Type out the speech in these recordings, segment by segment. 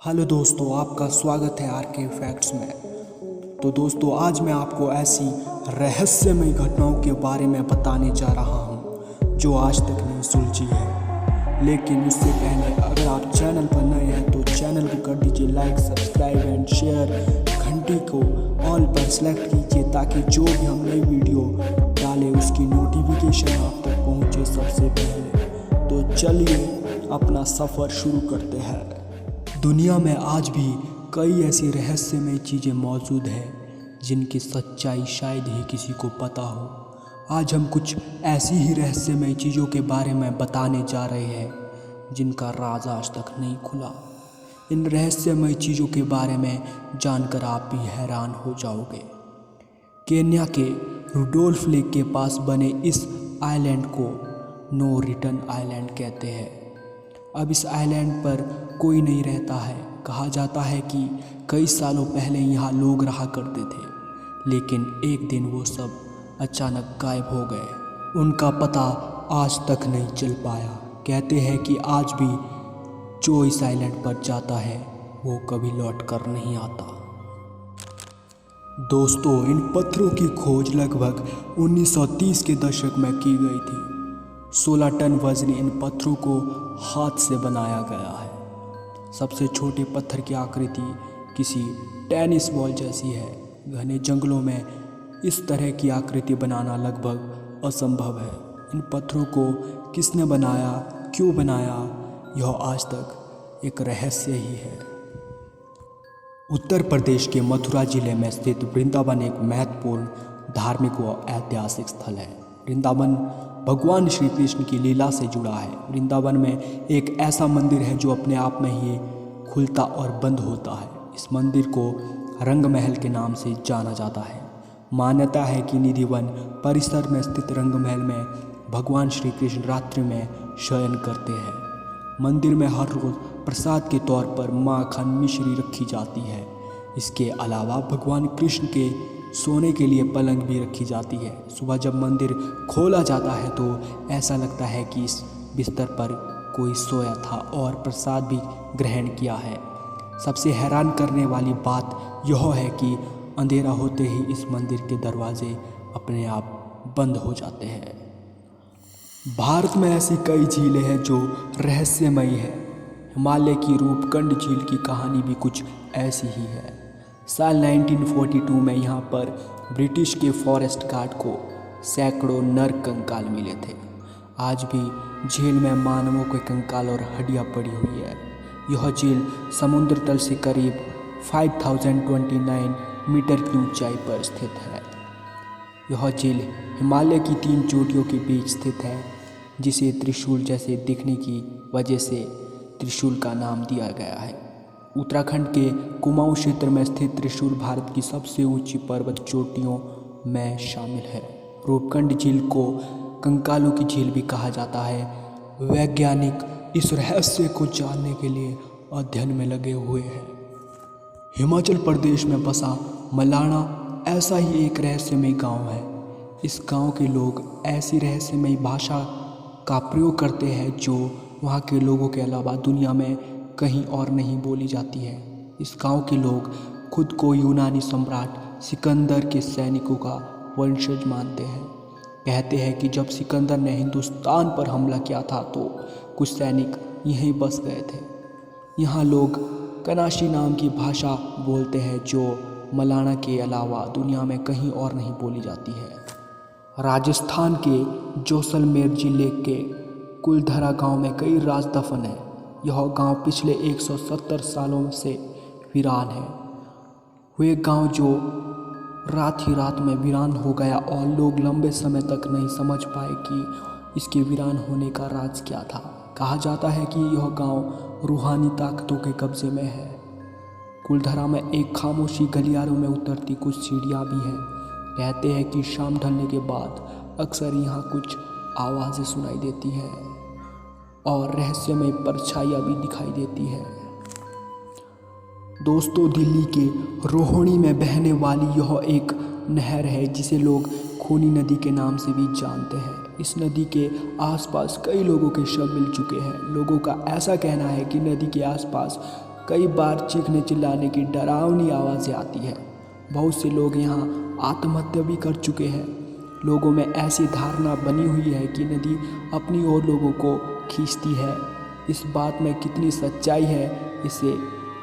Hello दोस्तों, आपका स्वागत है आर के फैक्ट्स में। तो दोस्तों, आज मैं आपको ऐसी रहस्यमय घटनाओं के बारे में बताने जा रहा हूं जो आज तक नहीं सुलझी है। लेकिन उससे पहले अगर आप चैनल पर नए हैं तो चैनल को कर दीजिए लाइक, सब्सक्राइब एंड शेयर। घंटी को ऑल पर सेलेक्ट कीजिए ताकि जो भी हम नई वीडियो डालें उसकी नोटिफिकेशन आप तक पहुंचे सबसे पहले। तो चलिए अपना सफ़र शुरू करते हैं। दुनिया में आज भी कई ऐसी रहस्यमय चीज़ें मौजूद हैं जिनकी सच्चाई शायद ही किसी को पता हो। आज हम कुछ ऐसी ही रहस्यमय चीज़ों के बारे में बताने जा रहे हैं जिनका राज आज तक नहीं खुला। इन रहस्यमय चीज़ों के बारे में जानकर आप भी हैरान हो जाओगे। केन्या के रुडोल्फ लेक के पास बने इस आइलैंड को नो रिटर्न आइलैंड कहते हैं। अब इस आइलैंड पर कोई नहीं रहता है। कहा जाता है कि कई सालों पहले यहाँ लोग रहा करते थे, लेकिन एक दिन वो सब अचानक गायब हो गए। उनका पता आज तक नहीं चल पाया। कहते हैं कि आज भी जो इस आइलैंड पर जाता है वो कभी लौट कर नहीं आता। दोस्तों, इन पत्थरों की खोज लगभग 1930 के दशक में की गई थी। 16 टन वजनी इन पत्थरों को हाथ से बनाया गया है। सबसे छोटे पत्थर की आकृति किसी टेनिस बॉल जैसी है। घने जंगलों में इस तरह की आकृति बनाना लगभग असंभव है। इन पत्थरों को किसने बनाया, क्यों बनाया, यह आज तक एक रहस्य ही है। उत्तर प्रदेश के मथुरा जिले में स्थित वृंदावन एक महत्वपूर्ण धार्मिक व ऐतिहासिक स्थल है। वृंदावन भगवान श्री कृष्ण की लीला से जुड़ा है। वृंदावन में एक ऐसा मंदिर है जो अपने आप में ही खुलता और बंद होता है। इस मंदिर को रंग महल के नाम से जाना जाता है। मान्यता है कि निधिवन परिसर में स्थित रंग महल में भगवान श्री कृष्ण रात्रि में शयन करते हैं। मंदिर में हर रोज़ प्रसाद के तौर पर माखन मिश्री रखी जाती है। इसके अलावा भगवान कृष्ण के सोने के लिए पलंग भी रखी जाती है। सुबह जब मंदिर खोला जाता है तो ऐसा लगता है कि इस बिस्तर पर कोई सोया था और प्रसाद भी ग्रहण किया है। सबसे हैरान करने वाली बात यह है कि अंधेरा होते ही इस मंदिर के दरवाजे अपने आप बंद हो जाते हैं। भारत में ऐसी कई झीलें हैं जो रहस्यमयी है। हिमालय की रूपकुंड झील की कहानी भी कुछ ऐसी ही है। साल 1942 में यहाँ पर ब्रिटिश के फॉरेस्ट गार्ड को सैकड़ों नर कंकाल मिले थे। आज भी झील में मानवों के कंकाल और हड्डियाँ पड़ी हुई है। यह झील समुद्र तल से करीब 5029 मीटर की ऊंचाई पर स्थित है। यह झील हिमालय की 3 चोटियों के बीच स्थित है, जिसे त्रिशूल जैसे दिखने की वजह से त्रिशूल का नाम दिया गया है। उत्तराखंड के कुमाऊं क्षेत्र में स्थित त्रिशूल भारत की सबसे ऊंची पर्वत चोटियों में शामिल है। रूपकुंड झील को कंकालों की झील भी कहा जाता है। वैज्ञानिक इस रहस्य को जानने के लिए अध्ययन में लगे हुए हैं। हिमाचल प्रदेश में बसा मलाणा ऐसा ही एक रहस्यमय गांव है। इस गांव के लोग ऐसी रहस्यमय भाषा का प्रयोग करते हैं जो वहाँ के लोगों के अलावा दुनिया में कहीं और नहीं बोली जाती है। इस गांव के लोग खुद को यूनानी सम्राट सिकंदर के सैनिकों का वंशज मानते हैं। कहते हैं कि जब सिकंदर ने हिंदुस्तान पर हमला किया था तो कुछ सैनिक यहीं बस गए थे। यहाँ लोग कनाशी नाम की भाषा बोलते हैं जो मलाणा के अलावा दुनिया में कहीं और नहीं बोली जाती है। राजस्थान के जैसलमेर जिले के कुलधरा गांव में कई राज दफन हैं। यह गांव पिछले 170 सालों से वीरान है। वह गांव जो रात ही रात में वीरान हो गया और लोग लंबे समय तक नहीं समझ पाए कि इसके वीरान होने का राज क्या था। कहा जाता है कि यह गांव रूहानी ताकतों के कब्जे में है। कुलधरा में एक खामोशी गलियारों में उतरती कुछ सीढ़ियाँ भी हैं। कहते हैं कि शाम ढलने के बाद अक्सर यहाँ कुछ आवाज़ें सुनाई देती हैं और रहस्यमय परछाइयाँ भी दिखाई देती है। दोस्तों, दिल्ली के रोहिणी में बहने वाली यह एक नहर है जिसे लोग खूनी नदी के नाम से भी जानते हैं। इस नदी के आसपास कई लोगों के शव मिल चुके हैं। लोगों का ऐसा कहना है कि नदी के आसपास कई बार चीखने चिल्लाने की डरावनी आवाज़ें आती है। बहुत से लोग यहाँ आत्महत्या भी कर चुके हैं। लोगों में ऐसी धारणा बनी हुई है कि नदी अपनी ओर लोगों को खींचती है। इस बात में कितनी सच्चाई है, इसे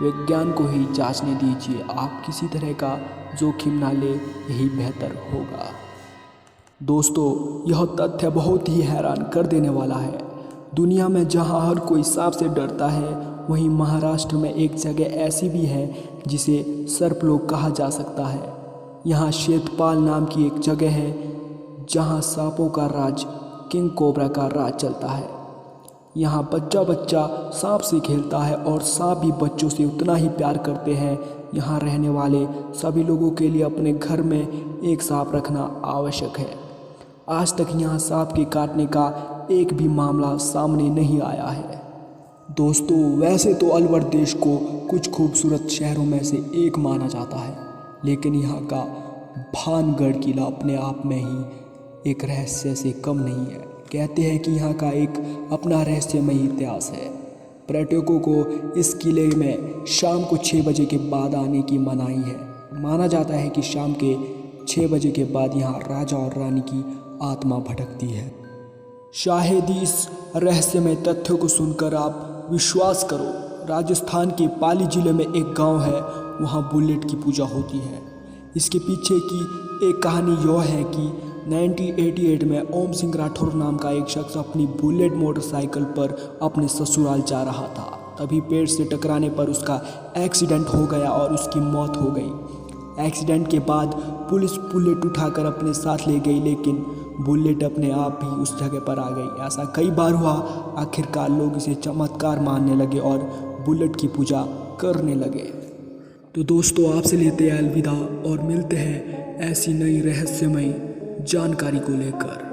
विज्ञान को ही जांचने दीजिए। आप किसी तरह का जोखिम ना ले, यही बेहतर होगा। दोस्तों, यह तथ्य बहुत ही हैरान कर देने वाला है। दुनिया में जहां हर कोई सांप से डरता है, वहीं महाराष्ट्र में एक जगह ऐसी भी है जिसे सर्पलोक कहा जा सकता है। यहाँ शेतपाल नाम की एक जगह है जहाँ सांपों का राज, किंग कोबरा का राज चलता है। यहाँ बच्चा बच्चा सांप से खेलता है और सांप भी बच्चों से उतना ही प्यार करते हैं। यहाँ रहने वाले सभी लोगों के लिए अपने घर में एक सांप रखना आवश्यक है। आज तक यहाँ सांप के काटने का एक भी मामला सामने नहीं आया है। दोस्तों, वैसे तो अलवर देश को कुछ खूबसूरत शहरों में से एक माना जाता है, लेकिन यहाँ का भानगढ़ किला अपने आप में ही एक रहस्य से कम नहीं है। कहते हैं कि यहाँ का एक अपना रहस्यमय इतिहास है। पर्यटकों को इस किले में शाम को 6 बजे के बाद आने की मनाही है। माना जाता है कि शाम के 6 बजे के बाद यहाँ राजा और रानी की आत्मा भटकती है। शायद इस रहस्यमय तथ्यों को सुनकर आप विश्वास करो। राजस्थान के पाली जिले में एक गांव है, वहाँ बुलेट की पूजा होती है। इसके पीछे की एक कहानी यह है कि 1988 में ओम सिंह राठौर नाम का एक शख्स अपनी बुलेट मोटरसाइकिल पर अपने ससुराल जा रहा था। तभी पेड़ से टकराने पर उसका एक्सीडेंट हो गया और उसकी मौत हो गई। एक्सीडेंट के बाद पुलिस बुलेट उठाकर अपने साथ ले गई, लेकिन बुलेट अपने आप ही उस जगह पर आ गई। ऐसा कई बार हुआ। आखिरकार लोग इसे चमत्कार मानने लगे और बुलेट की पूजा करने लगे। तो दोस्तों, आपसे लेते हैं अलविदा और मिलते हैं ऐसी नई रहस्यमय जानकारी को लेकर।